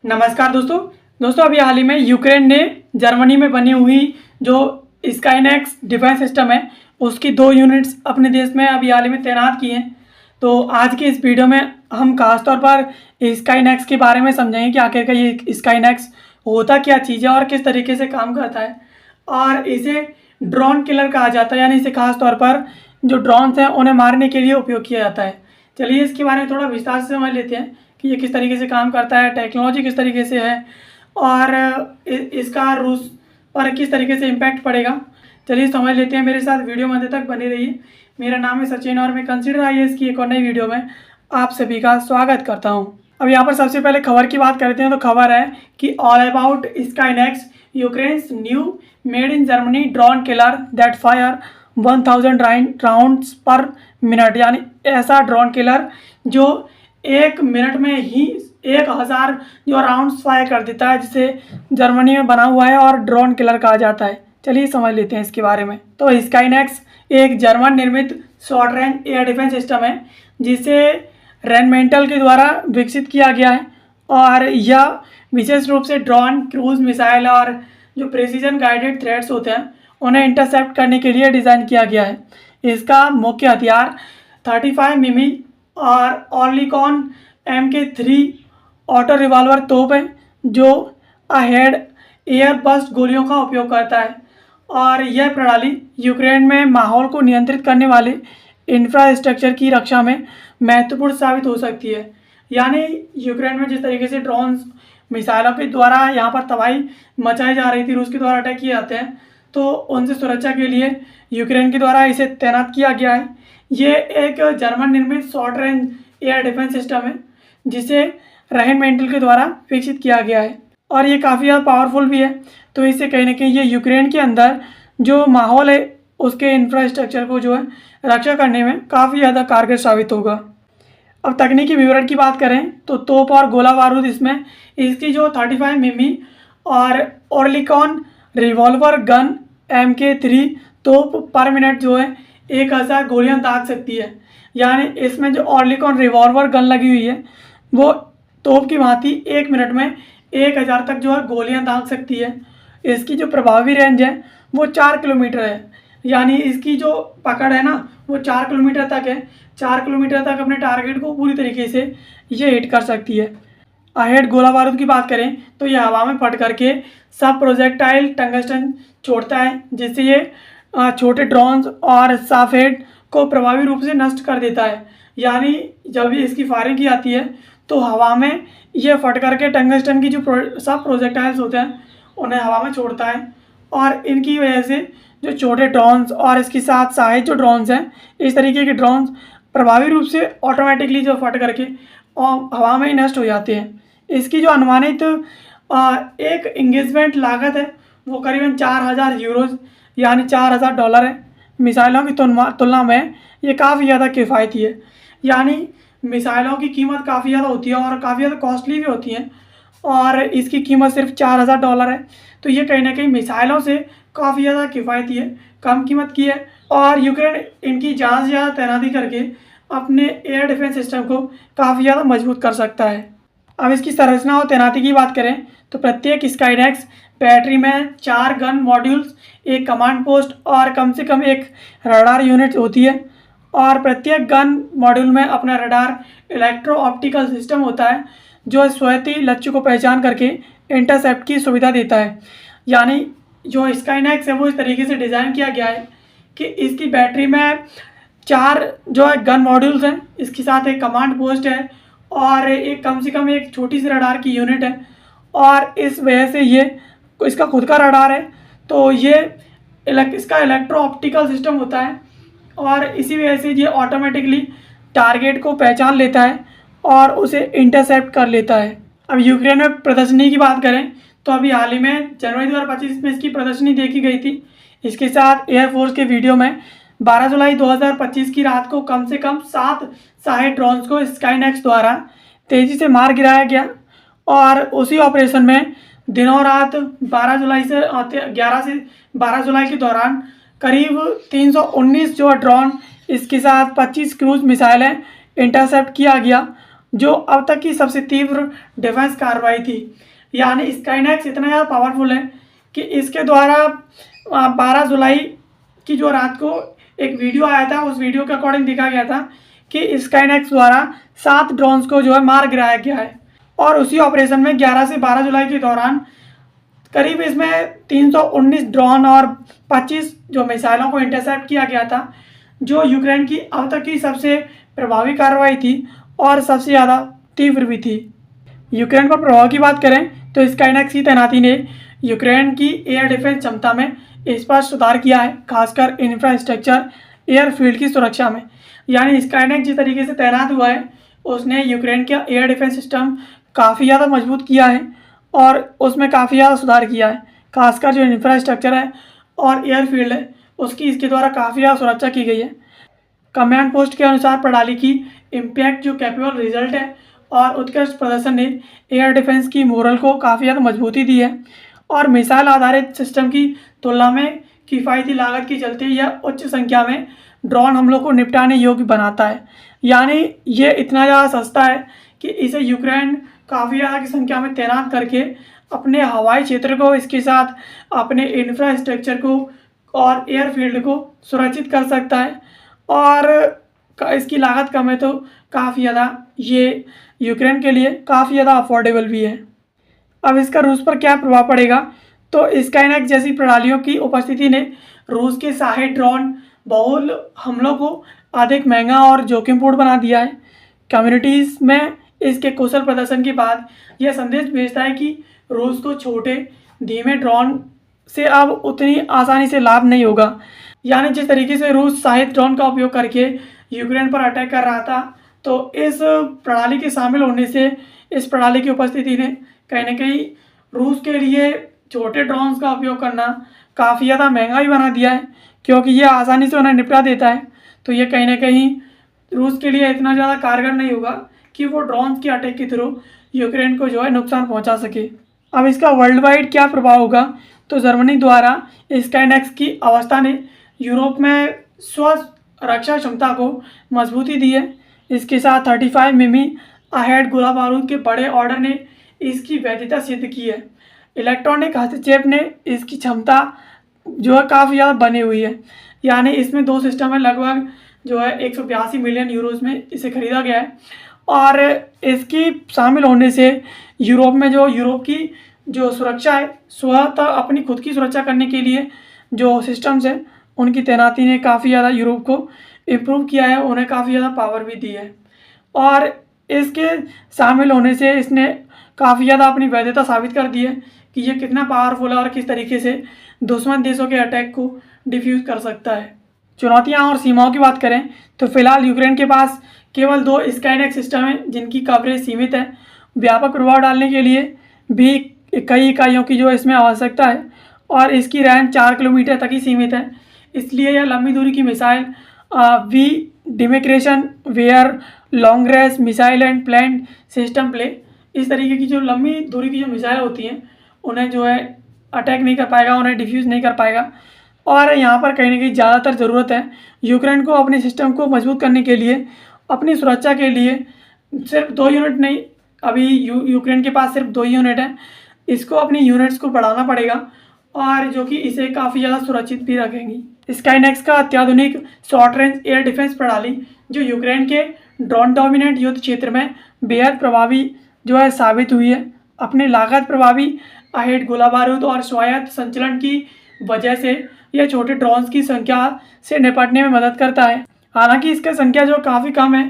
नमस्कार दोस्तों अभी हाल ही में यूक्रेन ने जर्मनी में बनी हुई जो स्काईनेक्स डिफेंस सिस्टम है उसकी 2 यूनिट्स अपने देश में अभी हाल ही में तैनात की हैं। तो आज के इस वीडियो में हम खास तौर पर स्काईनेक्स के बारे में समझेंगे कि आखिरकार ये स्काईनेक्स होता क्या चीज़ है और किस तरीके से काम करता है। और इसे ड्रोन किलर कहा जाता है, यानी इसे खास तौर पर जो ड्रोन्स हैं उन्हें मारने के लिए उपयोग किया जाता है। चलिए इसके बारे में थोड़ा विस्तार से समझ लेते हैं कि ये किस तरीके से काम करता है, टेक्नोलॉजी किस तरीके से है और इसका रूस पर किस तरीके से इम्पैक्ट पड़ेगा। चलिए समझ लेते हैं, मेरे साथ वीडियो में अंत तक बने रहिए। मेरा नाम है सचिन और मैं कंसीडर आईएएस की एक और नई वीडियो में आप सभी का स्वागत करता हूँ। अब यहाँ पर सबसे पहले खबर की बात करते हैं। तो खबर है कि all about Skynex, Ukraine's new made in Germany drone killer that fire 1000 rounds per minute, यानी ऐसा ड्रोन किलर जो 1 मिनट में ही 1000 जो राउंड्स फायर कर देता है, जिसे जर्मनी में बना हुआ है और ड्रोन किलर कहा जाता है। चलिए समझ लेते हैं इसके बारे में। तो स्काईनेक्स एक जर्मन निर्मित short range air defence system है जिसे रेनमेंटल के द्वारा विकसित किया गया है और यह विशेष रूप से ड्रोन, क्रूज मिसाइल और जो प्रेसिजन गाइडेड थ्रेड्स होते हैं उन्हें इंटरसेप्ट करने के लिए डिज़ाइन किया गया है। इसका मुख्य हथियार 35 मिमी और ऑर्लिकॉन MK3 ऑटो रिवॉल्वर तोप है जो अहेड एयर बस्ट गोलियों का उपयोग करता है और यह प्रणाली यूक्रेन में माहौल को नियंत्रित करने वाले इंफ्रास्ट्रक्चर की रक्षा में महत्वपूर्ण साबित हो सकती है। यानी यूक्रेन में जिस तरीके से ड्रोन्स, मिसाइलों के द्वारा यहाँ पर तबाही मचाई जा रही थी, रूस के द्वारा अटैक किए जाते हैं, तो उनसे सुरक्षा के लिए यूक्रेन के द्वारा इसे तैनात किया गया है। ये एक जर्मन निर्मित short range air defence system है जिसे रेनमेंटल के द्वारा विकसित किया गया है और ये काफ़ी ज़्यादा पावरफुल भी है। तो इससे कहीं ना कहीं ये यूक्रेन के अंदर जो माहौल है उसके इंफ्रास्ट्रक्चर को जो है रक्षा करने में काफ़ी ज़्यादा कारगर साबित होगा। अब तकनीकी विवरण की बात करें तो तोप और गोला बारूद इसमें इसकी जो 35 मिमी और ऑर्लिकॉन रिवॉल्वर गन MK3 तोप पर मिनट जो है 1000 गोलियां दाग सकती है। यानी इसमें जो ऑर्लिकॉन रिवॉल्वर गन लगी हुई है वो तोप की भांति 1 मिनट में 1000 तक जो है गोलियां दाग सकती है। इसकी जो प्रभावी रेंज है वो 4 किलोमीटर है, यानी इसकी जो पकड़ है ना वो 4 किलोमीटर तक है। 4 किलोमीटर तक अपने टारगेट को पूरी तरीके से ये हिट कर सकती है। अहेड गोला बारूद की बात करें तो यह हवा में फट करके सब प्रोजेक्टाइल टंगस्टन छोड़ता है जिससे ये छोटे ड्रोन्स और साफेड को प्रभावी रूप से नष्ट कर देता है। यानी जब भी इसकी फायरिंग की जाती है तो हवा में ये फट करके टंगस्टन की जो सब प्रोजेक्टाइल्स होते हैं उन्हें हवा में छोड़ता है और इनकी वजह से जो छोटे ड्रोन्स और इसके साथ सहायक जो ड्रोन्स हैं, इस तरीके के ड्रोन्स प्रभावी रूप से ऑटोमेटिकली जो फट करके हवा में ही नष्ट हो जाते हैं। इसकी जो अनुमानित एक इंगेजमेंट लागत है वो करीबन 4000 यूरोज यानी $4000 है। मिसाइलों की तुलना में ये काफ़ी ज़्यादा किफ़ायती है। यानी मिसाइलों की कीमत काफ़ी ज़्यादा होती है और काफ़ी ज़्यादा कॉस्टली भी होती हैं और इसकी कीमत सिर्फ $4000 है। तो ये कहीं ना कहीं मिसाइलों से काफ़ी ज़्यादा किफ़ायती है, कम कीमत की है और यूक्रेन इनकी ज़्यादा से ज़्यादा तैनाती करके अपने एयर डिफेंस सिस्टम को काफ़ी ज़्यादा मजबूत कर सकता है। अब इसकी संरचना और तैनाती की बात करें तो प्रत्येक स्काईनेक्स बैटरी में 4 गन मॉड्यूल्स, एक कमांड पोस्ट और कम से कम एक रडार यूनिट होती है और प्रत्येक गन मॉड्यूल में अपना रडार इलेक्ट्रो ऑप्टिकल सिस्टम होता है जो स्वयं लक्ष्य को पहचान करके इंटरसेप्ट की सुविधा देता है। यानी जो स्काईनेक्स है वो इस तरीके से डिज़ाइन किया गया है कि इसकी बैटरी में 4 जो है गन मॉड्यूल्स हैं, इसके साथ एक कमांड पोस्ट है और एक कम से कम एक छोटी सी रडार की यूनिट है और इस वजह से ये इसका खुद का रडार है तो ये इसका इलेक्ट्रो ऑप्टिकल सिस्टम होता है और इसी वजह से ये ऑटोमेटिकली टारगेट को पहचान लेता है और उसे इंटरसेप्ट कर लेता है। अब यूक्रेन में प्रदर्शनी की बात करें तो अभी हाल ही में जनवरी 2025 में इसकी प्रदर्शनी देखी गई थी। इसके साथ एयरफोर्स के वीडियो में 12 जुलाई 2025 की रात को कम से कम 7 सहायक ड्रोन्स को स्काईनेक्स द्वारा तेज़ी से मार गिराया गया और उसी ऑपरेशन में दिनों रात 11 से 12 जुलाई के दौरान करीब 319 जो ड्रोन, इसके साथ 25 क्रूज मिसाइलें इंटरसेप्ट किया गया जो अब तक की सबसे तीव्र डिफेंस कार्रवाई थी। यानी स्काईनेक्स इतना ज़्यादा पावरफुल है कि इसके द्वारा 12 जुलाई की जो रात को एक वीडियो आया था, उस वीडियो के अकॉर्डिंग देखा गया था कि स्काईनेक्स द्वारा 7 ड्रोन्स को जो है मार गिराया गया है। और उसी ऑपरेशन में 11 से 12 जुलाई के दौरान करीब इसमें 319 ड्रोन और 25 जो मिसाइलों को इंटरसेप्ट किया गया था, जो यूक्रेन की अब तक की सबसे प्रभावी कार्रवाई थी और सबसे ज़्यादा तीव्र भी थी। यूक्रेन पर प्रभाव की बात करें तो स्काईनेक्स की तैनाती ने यूक्रेन की एयर डिफेंस क्षमता में स्पष्ट सुधार किया है, खासकर इंफ्रास्ट्रक्चर एयरफील्ड की सुरक्षा में। यानी स्काईनेक्स जिस तरीके से तैनात हुआ है उसने यूक्रेन का एयर डिफेंस सिस्टम काफ़ी ज़्यादा मजबूत किया है और उसमें काफ़ी ज़्यादा सुधार किया है, खासकर जो इंफ्रास्ट्रक्चर है और एयरफील्ड है उसकी इसके द्वारा काफ़ी ज़्यादा सुरक्षा की गई है। कमांड पोस्ट के अनुसार प्रणाली की इम्पैक्ट जो कैपेबल रिजल्ट है और उत्कृष्ट प्रदर्शन ने एयर डिफेंस की मोरल को काफ़ी ज़्यादा मजबूती दी है और मिसाइल आधारित सिस्टम की तुलना में किफ़ायती लागत के चलते यह उच्च संख्या में ड्रोन हमलों को निपटाने योग्य बनाता है। यानी ये इतना ज़्यादा सस्ता है कि इसे यूक्रेन काफ़ी ज़्यादा की संख्या में तैनात करके अपने हवाई क्षेत्र को, इसके साथ अपने इंफ्रास्ट्रक्चर को और एयरफील्ड को सुरक्षित कर सकता है। और इसकी लागत कम है तो काफ़ी ज़्यादा ये यूक्रेन के लिए काफ़ी ज़्यादा अफोर्डेबल भी है। अब इसका रूस पर क्या प्रभाव पड़ेगा, तो स्काईनेक्स जैसी प्रणालियों की उपस्थिति ने रूस के सहायक ड्रोन बहुल हमलों को अधिक महंगा और जोखिमपूर्ण बना दिया है। कम्युनिटीज़ में इसके कुशल प्रदर्शन के बाद यह संदेश भेजता है कि रूस को छोटे धीमे ड्रोन से अब उतनी आसानी से लाभ नहीं होगा। यानी जिस तरीके से रूस सहायक ड्रोन का उपयोग करके यूक्रेन पर अटैक कर रहा था, तो इस प्रणाली के शामिल होने से, इस प्रणाली की उपस्थिति ने कहीं ना कहीं रूस के लिए छोटे ड्रोन्स का उपयोग करना काफ़ी ज़्यादा महंगा भी बना दिया है, क्योंकि ये आसानी से उन्हें निपटा देता है। तो ये कहीं ना कहीं रूस के लिए इतना ज़्यादा कारगर नहीं होगा कि वो ड्रोन्स के अटैक के थ्रू यूक्रेन को जो है नुकसान पहुंचा सके। अब इसका वर्ल्ड वाइड क्या प्रभाव होगा, तो जर्मनी द्वारा स्काईनेक्स की अवस्था ने यूरोप में स्व रक्षा क्षमता को मजबूती दी है। इसके साथ 35 मिमी अहेड गोला बारूद के बड़े ऑर्डर ने इसकी वैधता सिद्ध की है। इलेक्ट्रॉनिक हस्तक्षेप ने इसकी क्षमता जो है काफ़ी ज़्यादा बनी हुई है। यानी इसमें 2 सिस्टम है, लगभग जो है 182 मिलियन यूरोज़ में इसे खरीदा गया है। और इसकी शामिल होने से यूरोप में जो यूरोप की जो सुरक्षा है, स्वतः अपनी खुद की सुरक्षा करने के लिए जो सिस्टम्स हैं उनकी तैनाती ने काफ़ी ज़्यादा यूरोप को इम्प्रूव किया है, उन्हें काफ़ी ज़्यादा पावर भी दी है। और इसके शामिल होने से इसने काफ़ी ज़्यादा अपनी वैधता साबित कर दी है कि ये कितना पावरफुल है और किस तरीके से दुश्मन देशों के अटैक को डिफ्यूज़ कर सकता है। चुनौतियाँ और सीमाओं की बात करें तो फिलहाल यूक्रेन के पास केवल 2 स्काईनेक्स सिस्टम हैं जिनकी कवरेज सीमित है। व्यापक प्रभाव डालने के लिए भी कई इकाइयों की जो इसमें आवश्यकता है और इसकी रेंज 4 किलोमीटर तक ही सीमित है। इसलिए यह लंबी दूरी की मिसाइल वी डिमेक्रेशन where long range missile and plan system play, इस तरीके की जो लंबी दूरी की जो मिसाइल होती हैं उन्हें जो है अटैक नहीं कर पाएगा, उन्हें डिफ्यूज़ नहीं कर पाएगा। और यहाँ पर कहीं ना कहीं ज़्यादातर ज़रूरत है यूक्रेन को अपने सिस्टम को मजबूत करने के लिए, अपनी सुरक्षा के लिए सिर्फ 2 यूनिट नहीं, अभी यूक्रेन के पास सिर्फ 2 यूनिट हैं, इसको अपनी यूनिट्स को बढ़ाना पड़ेगा और जो कि इसे काफ़ी ज़्यादा सुरक्षित भी रखेंगी। स्काईनेक्स का अत्याधुनिक शॉर्ट रेंज एयर डिफेंस प्रणाली जो यूक्रेन के ड्रोन डोमिनेंट युद्ध क्षेत्र में बेहद प्रभावी जो है साबित हुई है। अपने लागत प्रभावी अहेड गोला बारूद और स्वायत्त संचलन की वजह से यह छोटे ड्रोन्स की संख्या से निपटने में मदद करता है। हालांकि इसकी संख्या जो काफ़ी कम है,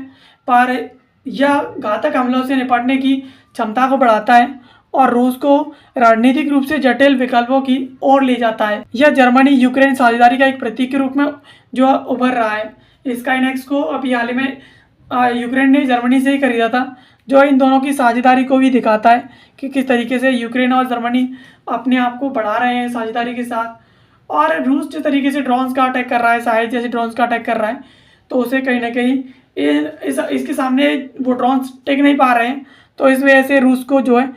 पर यह घातक हमलों से निपटने की क्षमता को बढ़ाता है और रूस को रणनीतिक रूप से जटिल विकल्पों की ओर ले जाता है। यह जर्मनी यूक्रेन साझेदारी का एक प्रतीक के रूप में जो उभर रहा है। स्काईनेक्स को अभी हाल ही में यूक्रेन ने जर्मनी से ही खरीदा था, जो इन दोनों की साझेदारी को भी दिखाता है कि किस तरीके से यूक्रेन और जर्मनी अपने आप को बढ़ा रहे हैं साझेदारी के साथ। और रूस जिस तरीके से ड्रोन्स का अटैक कर रहा है, साहेब जैसे ड्रोन्स का अटैक कर रहा है, तो उसे कहीं ना कहीं इसके सामने वो ड्रोन्स टेक नहीं पा रहे हैं। तो इस वजह से रूस को जो है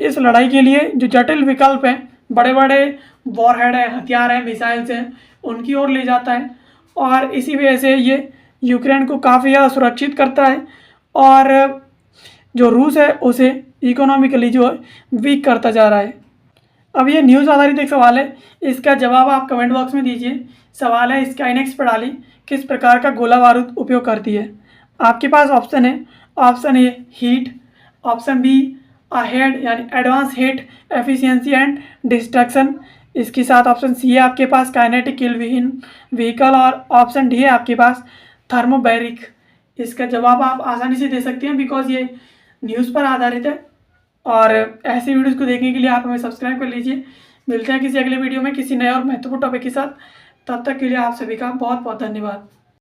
इस लड़ाई के लिए जो जटिल विकल्प हैं, बड़े बड़े वॉरहेड है, हथियार हैं, मिसाइल्स हैं, उनकी ओर ले जाता है और इसी वजह से ये यूक्रेन को काफ़ी ज़्यादा सुरक्षित करता है। और जो रूस है उसे इकोनॉमिकली जो है वीक करता जा रहा है। अब ये न्यूज़ आधारित एक सवाल है, इसका जवाब आप कमेंट बॉक्स में दीजिए। सवाल है, स्काइनेक्स प्रणाली किस प्रकार का गोला बारूद उपयोग करती है। आपके पास ऑप्शन है, option A heat, option B ahead यानी advance heat efficiency and destruction, इसके साथ ऑप्शन सी है आपके पास काइनेटिक किल व्हीकल, और ऑप्शन डी है आपके पास थर्मोबैरिक। इसका जवाब आप आसानी से दे सकते हैं बिकॉज ये न्यूज़ पर आधारित है। और ऐसी वीडियोस को देखने के लिए आप हमें सब्सक्राइब कर लीजिए। मिलते हैं किसी अगले वीडियो में किसी नए और महत्वपूर्ण टॉपिक के साथ। तब तक के लिए आप सभी का बहुत बहुत धन्यवाद।